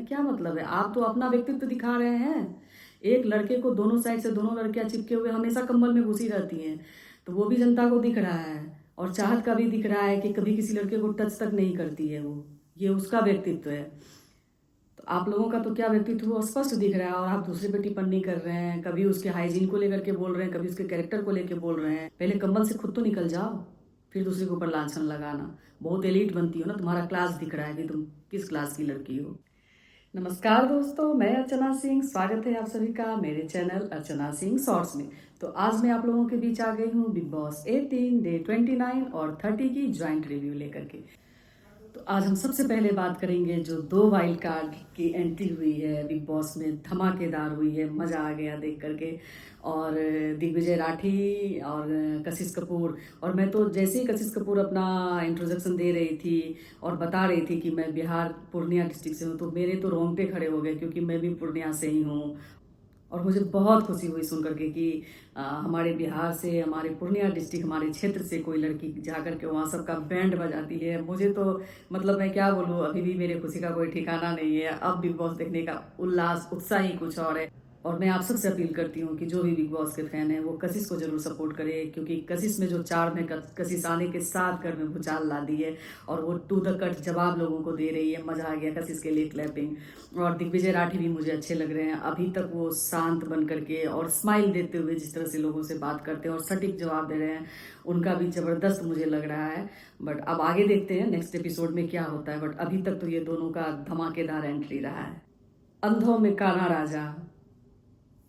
क्या मतलब है? आप तो अपना व्यक्तित्व दिखा रहे हैं। एक लड़के को दोनों साइड से दोनों लड़कियां चिपके हुए हमेशा कंबल में घुसी रहती हैं, तो वो भी जनता को दिख रहा है और चाहत का भी दिख रहा है कि कभी किसी लड़के को टच तक नहीं करती है वो। ये उसका व्यक्तित्व है। तो आप लोगों का तो क्या व्यक्तित्व वो स्पष्ट दिख रहा है और आप दूसरे पे टिप्पणी कर रहे हैं। कभी उसके हाइजीन को लेकर के बोल रहे हैं, कभी उसके कैरेक्टर को लेकर बोल रहे हैं। पहले कंबल से खुद तो निकल जाओ, फिर दूसरे के ऊपर लांछन लगाना। बहुत एलीट बनती हो ना, तुम्हारा क्लास दिख रहा है कि तुम किस क्लास की लड़की हो। नमस्कार दोस्तों, मैं अर्चना सिंह। स्वागत है आप सभी का मेरे चैनल अर्चना सिंह शॉर्ट्स में। तो आज मैं आप लोगों के बीच आ गई हूँ बिग बॉस 18 डे 29 और 30 की ज्वाइंट रिव्यू लेकर के। तो आज हम सबसे पहले बात करेंगे जो 2 वाइल्ड कार्ड की एंट्री हुई है बिग बॉस में, धमाकेदार हुई है, मज़ा आ गया देख करके। और दिग्विजय राठी और कशिश कपूर। और मैं तो जैसे ही कशिश कपूर अपना इंट्रोडक्शन दे रही थी और बता रही थी कि मैं बिहार पूर्णिया डिस्ट्रिक्ट से हूँ, तो मेरे तो रोंगटे खड़े हो गए क्योंकि मैं भी पूर्णिया से ही हूँ। और मुझे बहुत खुशी हुई सुन करके कि हमारे बिहार से, हमारे पूर्णिया डिस्ट्रिक्ट, हमारे क्षेत्र से कोई लड़की जा कर के वहाँ सबका बैंड बजाती है। मुझे तो मतलब मैं क्या बोलूँ, अभी भी मेरे खुशी का कोई ठिकाना नहीं है। अब बिग बॉस देखने का उल्लास, उत्साह ही कुछ और है। और मैं आप सबसे अपील करती हूँ कि जो भी बिग बॉस के फैन हैं वो कशिश को जरूर सपोर्ट करे, क्योंकि कशिश में जो चार्म है, कशिश आने के साथ घर में भूचाल ला दी है और वो टू द कट जवाब लोगों को दे रही है। मजा आ गया कशिश के लिए क्लैपिंग। और दिग्विजय राठी भी मुझे अच्छे लग रहे हैं। अभी तक वो शांत बन करके और स्माइल देते हुए जिस तरह से लोगों से बात करते हैं और सटीक जवाब दे रहे हैं, उनका भी जबरदस्त मुझे लग रहा है। बट अब आगे देखते हैं नेक्स्ट एपिसोड में क्या होता है। बट अभी तक तो ये दोनों का धमाकेदार एंट्री रहा है। अंधों में कान्हा राजा,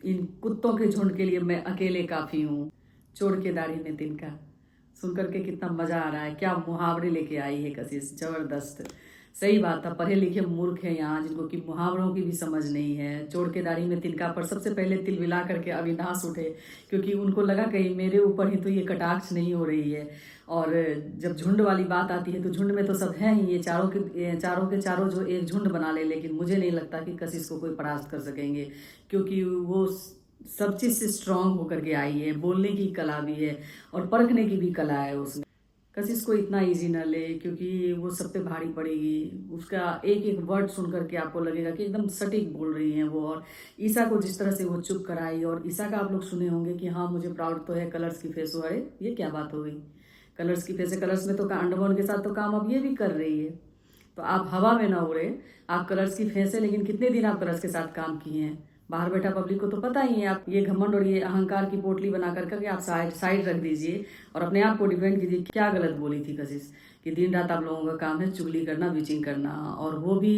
इन कुत्तों के झुंड के लिए मैं अकेले काफी हूँ, चोर के दाढ़ी में तिनका। सुन करके कितना मजा आ रहा है। क्या मुहावरे लेके आई है कशिश, जबरदस्त। सही बात था, पढ़े लिखे मूर्ख हैं यहाँ जिनको कि मुहावरों की भी समझ नहीं है। चोर के दाढ़ी में तिनका पर सबसे पहले तिल मिला करके अविनाश उठे, क्योंकि उनको लगा कहीं मेरे ऊपर ही तो ये कटाक्ष नहीं हो रही है। और जब झुंड वाली बात आती है तो झुंड में तो सब हैं ही, ये चारों के चारों जो एक झुंड बना ले। लेकिन मुझे नहीं लगता कि कशिश को कोई परास्त कर सकेंगे, क्योंकि वो सब चीज़ से स्ट्रांग होकर के आई है। बोलने की कला भी है और परखने की भी कला है उसमें। कशिश को इतना इजी न ले, क्योंकि वो सब पे भारी पड़ेगी। उसका एक एक वर्ड सुन करके आपको लगेगा कि एकदम सटीक बोल रही हैं वो। और ईसा को जिस तरह से वो चुप कराई, और ईसा का आप लोग सुने होंगे कि हाँ मुझे प्राउड तो है कलर्स की फेस हो। अरे ये क्या बात हो गई, कलर्स की फेस है। कलर्स में तो अंडरवर्ल्ड के साथ तो काम अब ये भी कर रही है। तो आप हवा में ना उड़े। आप कलर्स की फेस है, लेकिन कितने दिन आप कलर्स के साथ काम किए हैं? बाहर बैठा पब्लिक को तो पता ही है। आप ये घमंड और ये अहंकार की पोटली बना करके आप साइड साइड रख दीजिए और अपने आप को डिफेंड कीजिए। क्या गलत बोली थी कशिश कि दिन रात आप लोगों का काम है चुगली करना, बिचिंग करना, और वो भी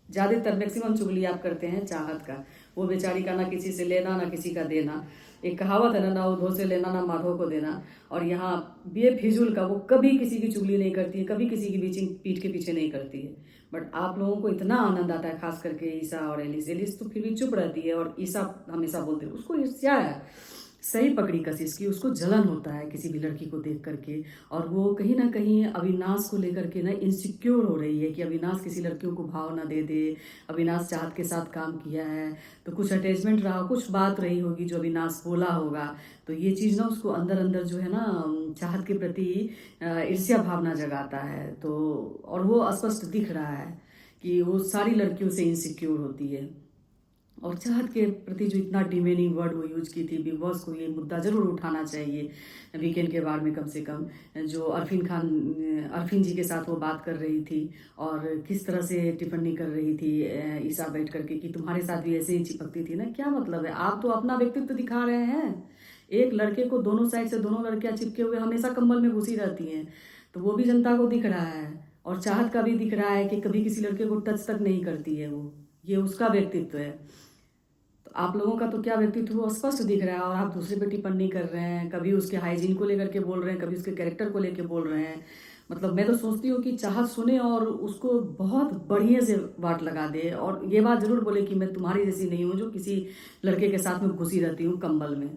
ज़्यादातर मैक्सिमम चुगली आप करते हैं चाहत का। वो बेचारी का ना किसी से लेना ना किसी का देना। एक कहावत है ना, ना उधो से लेना ना माधो को देना। और यहाँ बेफिजूल का वो कभी किसी की चुगली नहीं करती है, कभी किसी की बीचिंग पीठ के पीछे नहीं करती है। बट आप लोगों को इतना आनंद आता है, खास करके ईसा और एलिस। एलिस तो फिर भी चुप रहती है और ईसा हमेशा बोलते हैं। उसको ईर्ष्या है, सही पकड़ी कशिश की। उसको जलन होता है किसी भी लड़की को देख करके। और वो कहीं ना कहीं अविनाश को लेकर के ना इनसिक्योर हो रही है कि अविनाश किसी लड़कियों को भाव ना दे दे। अविनाश चाहत के साथ काम किया है तो कुछ अटैचमेंट रहा, कुछ बात रही होगी जो अविनाश बोला होगा। तो ये चीज़ ना उसको अंदर अंदर जो है ना चाहत के प्रति ईर्ष्या भावना जगाता है। तो और वो स्पष्ट दिख रहा है कि वो सारी लड़कियों से इनसिक्योर होती है। और चाहत के प्रति जो इतना डिमेनिंग वर्ड वो यूज की थी, बिग बॉस को ये मुद्दा जरूर उठाना चाहिए वीकेंड के बारे में कम से कम। जो अरफीन जी के साथ वो बात कर रही थी और किस तरह से टिप्पणी कर रही थी ईसा बैठ करके कि तुम्हारे साथ भी ऐसे ही चिपकती थी ना। क्या मतलब है? आप तो अपना व्यक्तित्व दिखा रहे हैं। एक लड़के को दोनों साइड से दोनों लड़कियां चिपके हुए हमेशा कंबल में घुसी रहती हैं, तो वो भी जनता को दिख रहा है। और चाहत का भी दिख रहा है कि कभी किसी लड़के को टच तक नहीं करती है वो। ये उसका व्यक्तित्व है। तो आप लोगों का तो क्या व्यक्तित्व वो स्पष्ट दिख रहा है और आप दूसरे पे टिप्पणी कर रहे हैं। कभी उसके हाइजीन को लेकर के बोल रहे हैं, कभी उसके कैरेक्टर को लेकर बोल रहे हैं। मतलब मैं तो सोचती हूँ कि चाहत सुने और उसको बहुत बढ़िया से वाट लगा दे और ये बात जरूर बोले कि मैं तुम्हारी जैसी नहीं हूँ जो किसी लड़के के साथ में घुसी रहती हूँ कंबल में।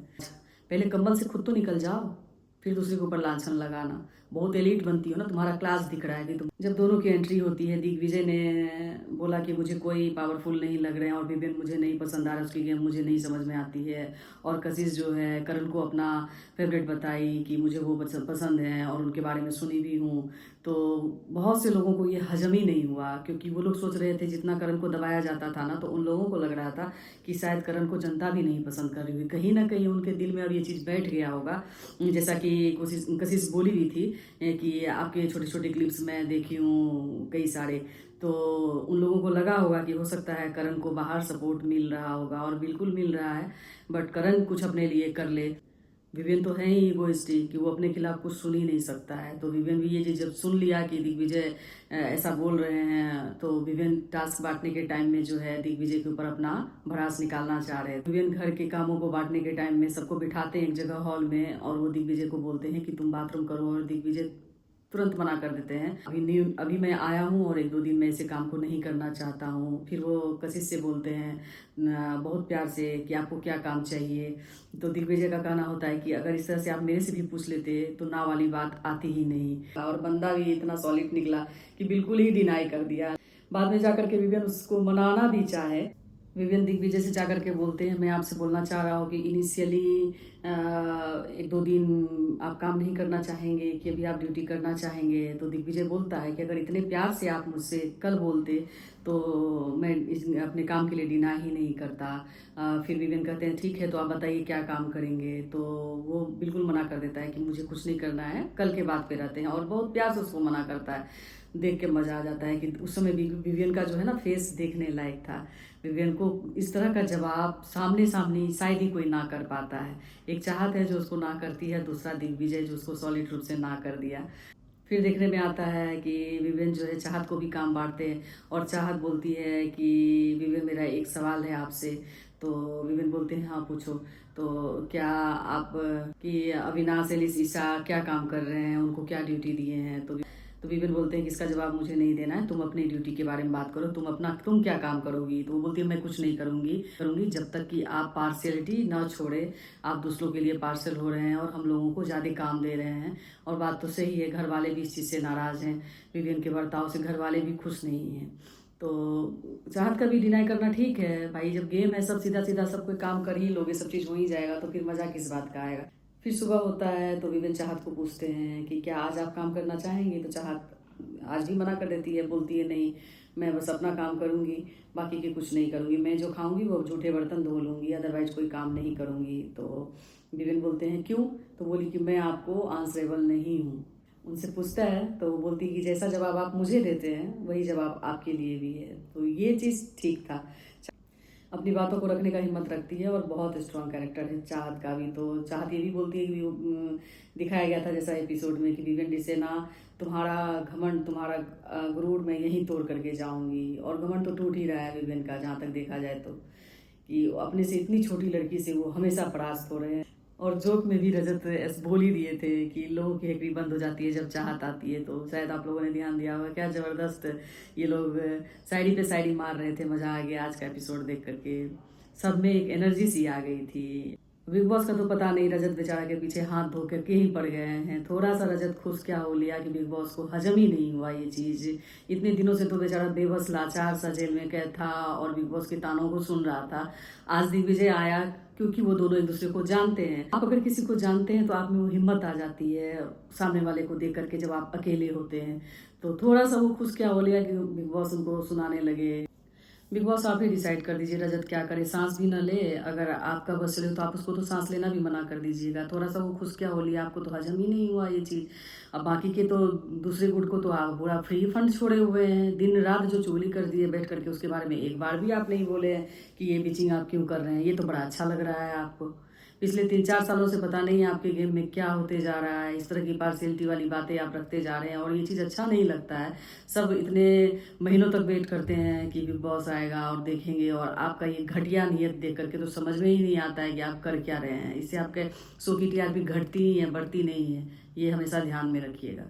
पहले कंबल से खुद तो निकल जाओ, फिर दूसरे के ऊपर लांछन लगाना। बहुत एलीट बनती हो ना, तुम्हारा क्लास दिख रहा है कि तुम। जब दोनों की एंट्री होती है, दिग्विजय ने बोला कि मुझे कोई पावरफुल नहीं लग रहे हैं और विवेन मुझे नहीं पसंद आ रहा, उसकी गेम मुझे नहीं समझ में आती है। और कशिश जो है करण को अपना फेवरेट बताई कि मुझे वो पसंद है और उनके बारे में सुनी भी हूँ। तो बहुत से लोगों को ये हजम ही नहीं हुआ, क्योंकि वो लोग सोच रहे थे जितना करण को दबाया जाता था ना, तो उन लोगों को लग रहा था कि शायद करण को जनता भी नहीं पसंद कर रही हुई। कहीं ना कहीं उनके दिल में अब ये चीज़ बैठ गया होगा। जैसा कि कशिश बोली भी थी कि आपके छोटे छोटे क्लिप्स मैं देखी हूँ कई सारे, तो उन लोगों को लगा होगा कि हो सकता है करण को बाहर सपोर्ट मिल रहा होगा, और बिल्कुल मिल रहा है। बट करण कुछ अपने लिए कर ले। विवेन तो है ही इगोइस्टिक कि वो अपने खिलाफ कुछ सुन ही नहीं सकता है। तो विवेन भी ये चीज़ जब सुन लिया कि दिग्विजय ऐसा बोल रहे हैं, तो विवेन टास्क बांटने के टाइम में जो है दिग्विजय के ऊपर अपना भड़ास निकालना चाह रहे हैं। विवेन घर के कामों को बांटने के टाइम में सबको बिठाते हैं एक जगह हॉल में, और वो दिग्विजय को बोलते हैं कि तुम बाथरूम करो, और दिग्विजय तुरंत मना कर देते हैं। अभी मैं आया हूँ और 1-2 दिन में इसे काम को नहीं करना चाहता हूँ। फिर वो कशिश से बोलते हैं बहुत प्यार से कि आपको क्या काम चाहिए। तो दिग्विजय का कहना होता है कि अगर इस तरह से आप मेरे से भी पूछ लेते तो ना वाली बात आती ही नहीं। और बंदा भी इतना सॉलिड निकला कि बिल्कुल ही डिनाई कर दिया। बाद में जाकर के विवेन उसको मनाना भी चाहे। विवेन दिग्विजय से जाकर के बोलते हैं मैं आपसे बोलना चाह रहा हूँ कि इनिशियली 1-2 दिन आप काम नहीं करना चाहेंगे कि अभी आप ड्यूटी करना चाहेंगे। तो दिग्विजय बोलता है कि अगर इतने प्यार से आप मुझसे कल बोलते तो मैं अपने काम के लिए डिना ही नहीं करता। फिर विवेन कहते हैं ठीक है तो आप बताइए क्या काम करेंगे। तो वो बिल्कुल मना कर देता है कि मुझे कुछ नहीं करना है, कल के बात पे रहते हैं, और बहुत प्यार से उसको मना करता है। देख के मजा आ जाता है कि उस समय विवियन का जो है ना फेस देखने लायक था। विवियन को इस तरह का जवाब सामने सामने शायद ही कोई ना कर पाता है। एक चाहत है जो उसको ना करती है, दूसरा दिग्विजय जो उसको सॉलिड रूप से ना कर दिया। फिर देखने में आता है कि विवेन जो है चाहत को भी काम बांटते हैं, और चाहत बोलती है कि विवेन मेरा एक सवाल है आपसे। तो विवेन बोलते हैं हाँ पूछो। तो क्या आप कि अविनाश एलिस ईशा क्या काम कर रहे हैं, उनको क्या ड्यूटी दिए हैं। तो विवेन बोलते हैं कि इसका जवाब मुझे नहीं देना है, तुम अपनी ड्यूटी के बारे में बात करो, तुम क्या काम करोगी। तो वो बोलती है मैं कुछ नहीं करूंगी जब तक कि आप पार्शियलिटी ना छोड़े। आप दूसरों के लिए पार्शियल हो रहे हैं और हम लोगों को ज़्यादा काम दे रहे हैं। और बात तो सही है, घर वाले भी इस चीज़ से नाराज़ हैं। विवेन के बर्ताव से घर वाले भी खुश नहीं हैं। तो चाहत का भी डिनाई करना ठीक है भाई, जब गेम है सब सीधा सीधा सब कोई काम कर ही लोगे, सब चीज़ हो ही जाएगा, तो फिर मज़ा किस बात का आएगा। फिर सुबह होता है तो विवेन चाहत को पूछते हैं कि क्या आज आप काम करना चाहेंगे। तो चाहत आज भी मना कर देती है, बोलती है नहीं मैं बस अपना काम करूंगी, बाकी के कुछ नहीं करूंगी, मैं जो खाऊंगी वो झूठे बर्तन धो लूंगी, अदरवाइज कोई काम नहीं करूंगी। तो विवेन बोलते हैं क्यों। तो बोली कि मैं आपको आंसरेबल नहीं हूँ। उनसे पूछता है तो वो बोलती कि जैसा जवाब आप मुझे देते हैं वही जवाब आपके लिए भी है। तो ये चीज़ ठीक था, अपनी बातों को रखने का हिम्मत रखती है, और बहुत स्ट्रांग कैरेक्टर है चाहत का भी। तो चाहत ये भी बोलती है कि दिखाया गया था जैसा एपिसोड में कि विवेन से ना तुम्हारा घमंड तुम्हारा गुरूर मैं यहीं तोड़ करके जाऊंगी। और घमंड तो टूट ही रहा है विवेन का, जहाँ तक देखा जाए तो, कि अपने से इतनी छोटी लड़की से वो हमेशा परास्त हो रहे हैं। और जोक में भी रजत बोल ही दिए थे कि लोगों की हेकड़ी बंद हो जाती है जब चाहत आती है। तो शायद आप लोगों ने ध्यान दिया होगा, क्या ज़बरदस्त ये लोग शायरी पे शायरी मार रहे थे। मज़ा आ गया आज का एपिसोड देख करके, सब में एक एनर्जी सी आ गई थी। बिग बॉस का तो पता नहीं, रजत बेचारा के पीछे हाथ धो करके ही पड़ गए हैं। थोड़ा सा रजत खुश क्या हो लिया कि बिग बॉस को हजम ही नहीं हुआ ये चीज़। इतने दिनों से तो बेचारा बेबस लाचार सा जेल में कैद था और बिग बॉस के तानों को सुन रहा था। आज दिग्विजय आया क्योंकि वो दोनों एक दूसरे को जानते हैं। आप अगर किसी को जानते हैं तो आप में वो हिम्मत आ जाती है सामने वाले को देख करके, जब आप अकेले होते हैं। तो थोड़ा सा वो खुश क्या हो लिया कि बिग बॉस उनको सुनाने लगे। बिग बॉस आप ही डिसाइड कर दीजिए रजत क्या करे, सांस भी न ले। अगर आपका बस चले तो आप उसको तो सांस लेना भी मना कर दीजिएगा। थोड़ा सा वो खुश क्या हो लिया, आपको तो हजम ही नहीं हुआ ये चीज़। अब बाकी के तो दूसरे गुट को तो आप पूरा फ्री फंड छोड़े हुए हैं। दिन रात जो चुगली कर दिए बैठ करके, उसके बारे में एक बार भी आप नहीं बोले हैं कि ये बिचिंग आप क्यों कर रहे हैं। ये तो बड़ा अच्छा लग रहा है आपको। पिछले 3-4 सालों से पता नहीं आपके गेम में क्या होते जा रहा है, इस तरह की पार्शियलिटी वाली बातें आप रखते जा रहे हैं, और ये चीज़ अच्छा नहीं लगता है। सब इतने महीनों तक वेट करते हैं कि बिग बॉस आएगा और देखेंगे, और आपका ये घटिया नियत देख करके तो समझ में ही नहीं आता है कि आप कर क्या रहे हैं। इससे आपके शो की टीआरपी घटती ही है, बढ़ती नहीं है। ये हमेशा ध्यान में रखिएगा।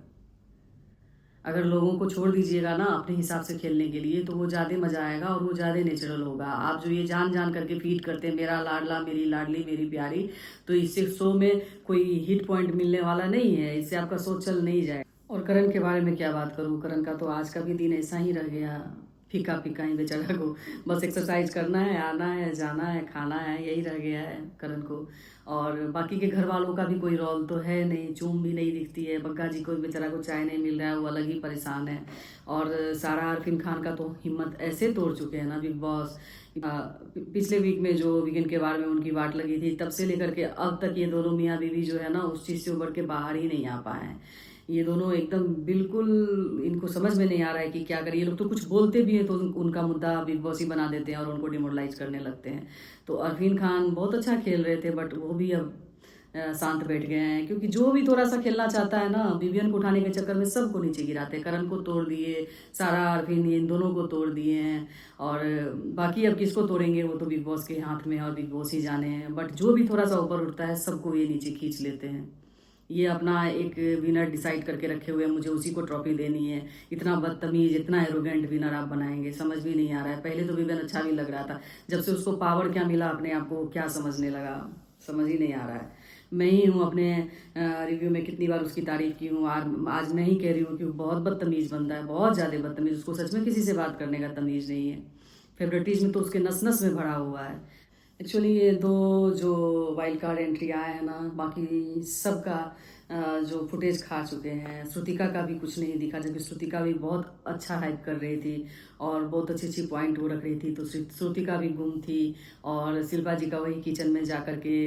अगर लोगों को छोड़ दीजिएगा ना अपने हिसाब से खेलने के लिए, तो वो ज़्यादा मज़ा आएगा और वो ज़्यादा नेचुरल होगा। आप जो ये जान जान करके फीड करते हैं मेरा लाडला मेरी लाडली मेरी प्यारी, तो इससे शो में कोई हिट पॉइंट मिलने वाला नहीं है। इससे आपका शो चल नहीं जाए। और करण के बारे में क्या बात करूँ, करण का तो आज का भी दिन ऐसा ही रह गया। फीका फीका ही बेचारा को, बस एक्सरसाइज करना है, आना है, जाना है, खाना है, यही रह गया है करण को। और बाकी के घर वालों का भी कोई रोल तो है नहीं, चूम भी नहीं दिखती है, बग्गा जी को बेचारा को चाय नहीं मिल रहा है, वो अलग ही परेशान है। और सारा अरफीन खान का तो हिम्मत ऐसे तोड़ चुके हैं ना बिग बॉस। पिछले वीक में जो वीकेंड के बारे में उनकी वाट लगी थी, तब से लेकर के अब तक ये दोनों मियाँ बीवी जो है ना उस चीज़ से उभर के बाहर ही नहीं आ पाए हैं। ये दोनों एकदम बिल्कुल, इनको समझ में नहीं आ रहा है कि क्या करें। ये लोग तो कुछ बोलते भी हैं तो उनका मुद्दा बिग बॉस ही बना देते हैं और उनको डिमोरलाइज करने लगते हैं। तो अरफीन खान बहुत अच्छा खेल रहे थे, बट वो भी अब शांत बैठ गए हैं, क्योंकि जो भी थोड़ा सा खेलना चाहता है ना, विवियन को उठाने के चक्कर में सबको नीचे गिराते हैं। करण को तोड़ दिए, सारा अरफीन, इन दोनों को तोड़ दिए हैं। और बाकी अब किसको तोड़ेंगे वो तो बिग बॉस के हाथ में है और बिग बॉस ही जाने हैं। बट जो भी थोड़ा सा ऊपर उठता है सबको ये नीचे खींच लेते हैं। ये अपना एक विनर डिसाइड करके रखे हुए हैं, मुझे उसी को ट्रॉफी देनी है। इतना बदतमीज, इतना एरोगेंट विनर आप बनाएंगे, समझ भी नहीं आ रहा है। पहले तो विवेन अच्छा भी लग रहा था, जब से उसको पावर क्या मिला अपने आप को क्या समझने लगा, समझ ही नहीं आ रहा है। मैं ही हूँ अपने रिव्यू में कितनी बार उसकी तारीफ की हूँ, आज मैं ही कह रही हूँ कि वो बहुत बदतमीज बंदा है, बहुत ज़्यादा बदतमीज। उसको सच में किसी से बात करने का तमीज़ नहीं है। फेवरेटिज्म तो उसके नस नस में भरा हुआ है। एक्चुअली ये दो जो वाइल्ड कार्ड एंट्री आए हैं ना, बाकी सबका जो फुटेज खा चुके हैं। श्रुतिका का भी कुछ नहीं दिखा, जबकि श्रुतिका भी बहुत अच्छा हाइप कर रही थी और बहुत अच्छी अच्छी पॉइंट वो रख रही थी। तो श्रुतिका भी गुम थी और शिल्पा जी का वही किचन में जा कर के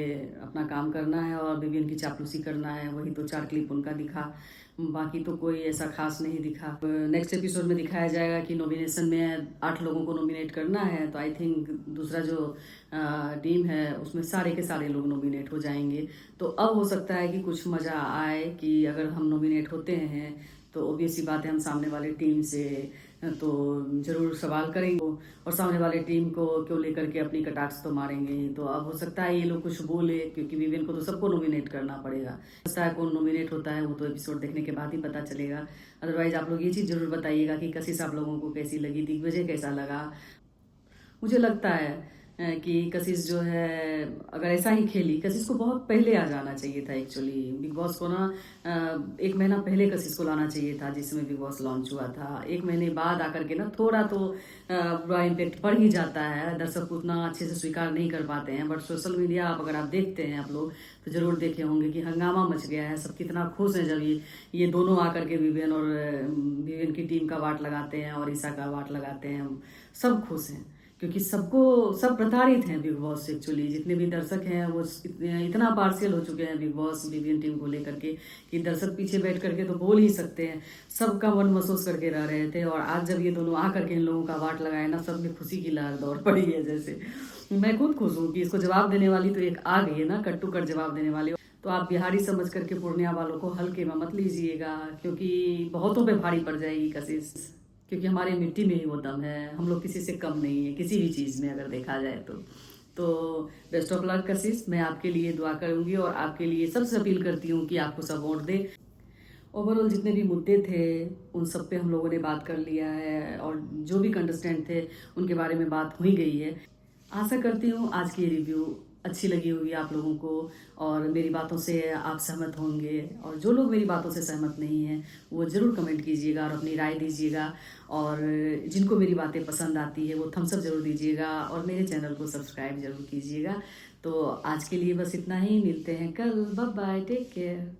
अपना काम करना है और विवियन की चापलूसी करना है, वही तो 4 क्लिप उनका दिखा। बाकी तो कोई ऐसा खास नहीं दिखा। नेक्स्ट एपिसोड में दिखाया जाएगा कि नॉमिनेशन में 8 लोगों को नॉमिनेट करना है, तो आई थिंक दूसरा जो टीम है उसमें सारे के सारे लोग नॉमिनेट हो जाएंगे। तो अब हो सकता है कि कुछ मज़ा आए कि अगर हम नॉमिनेट होते हैं तो ऑब्वियस सी बात है हम सामने वाले टीम से तो ज़रूर सवाल करेंगे और सामने वाले टीम को क्यों लेकर के अपनी कटाक्ष तो मारेंगे ही। तो अब हो सकता है ये लोग कुछ बोले, क्योंकि विवियन को तो सबको नॉमिनेट करना पड़ेगा। पता है कौन नॉमिनेट होता है वो तो एपिसोड देखने के बाद ही पता चलेगा। अदरवाइज आप लोग ये चीज़ ज़रूर बताइएगा कि कशिश आप लोगों को कैसी लगी, दिग्विजय कैसा लगा। मुझे लगता है कि कशिश जो है अगर ऐसा ही खेली, कशिश को बहुत पहले आ जाना चाहिए था। एक्चुअली बिग बॉस को ना 1 महीना पहले कशिश को लाना चाहिए था, जिस समय बिग बॉस लॉन्च हुआ था। 1 महीने बाद आकर के ना थोड़ा तो बुरा इम्पेक्ट पड़ ही जाता है, दर्शक उतना अच्छे से स्वीकार नहीं कर पाते हैं। बट सोशल मीडिया अगर आप देखते हैं आप लोग तो ज़रूर देखे होंगे कि हंगामा मच गया है, सब कितना खुश हैं जब ये दोनों आकर के विवियन की टीम का वाट लगाते हैं और ईसा का वाट लगाते हैं। सब खुश हैं क्योंकि सब प्रताड़ित हैं बिग बॉस से। एक्चुअली जितने भी दर्शक हैं वो इतना पार्शियल हो चुके हैं बिग बॉस विवियन टीम को लेकर के कि दर्शक पीछे बैठ करके तो बोल ही सकते हैं, सबका मन महसूस करके रह रहे थे। और आज जब ये दोनों आकर के इन लोगों का वाट लगाए ना, सब में खुशी की लहर दौड़ पड़ी है। जैसे मैं खुद खुश हूँ कि इसको जवाब देने वाली तो एक आ गई है ना, कट्टू कट जवाब देने वाली। तो आप बिहारी समझ करके पूर्णिया वालों को हल्के में मत लीजिएगा, क्योंकि बहुतों पे भारी पड़ जाएगी कशिश, क्योंकि हमारी मिट्टी में ही वो दम है। हम लोग किसी से कम नहीं है किसी भी चीज़ में अगर देखा जाए तो बेस्ट ऑफ लक कशिश। मैं आपके लिए दुआ करूंगी और आपके लिए सबसे अपील करती हूँ कि आपको सब वोट दे। ओवरऑल जितने भी मुद्दे थे उन सब पे हम लोगों ने बात कर लिया है और जो भी कंटेस्टेंट थे उनके बारे में बात हुई गई है। आशा करती हूँ आज की रिव्यू अच्छी लगी होगी आप लोगों को और मेरी बातों से आप सहमत होंगे। और जो लोग मेरी बातों से सहमत नहीं हैं वो ज़रूर कमेंट कीजिएगा और अपनी राय दीजिएगा। और जिनको मेरी बातें पसंद आती है वो थम्स अप ज़रूर दीजिएगा और मेरे चैनल को सब्सक्राइब ज़रूर कीजिएगा। तो आज के लिए बस इतना ही, मिलते हैं कल। Bye bye, take care.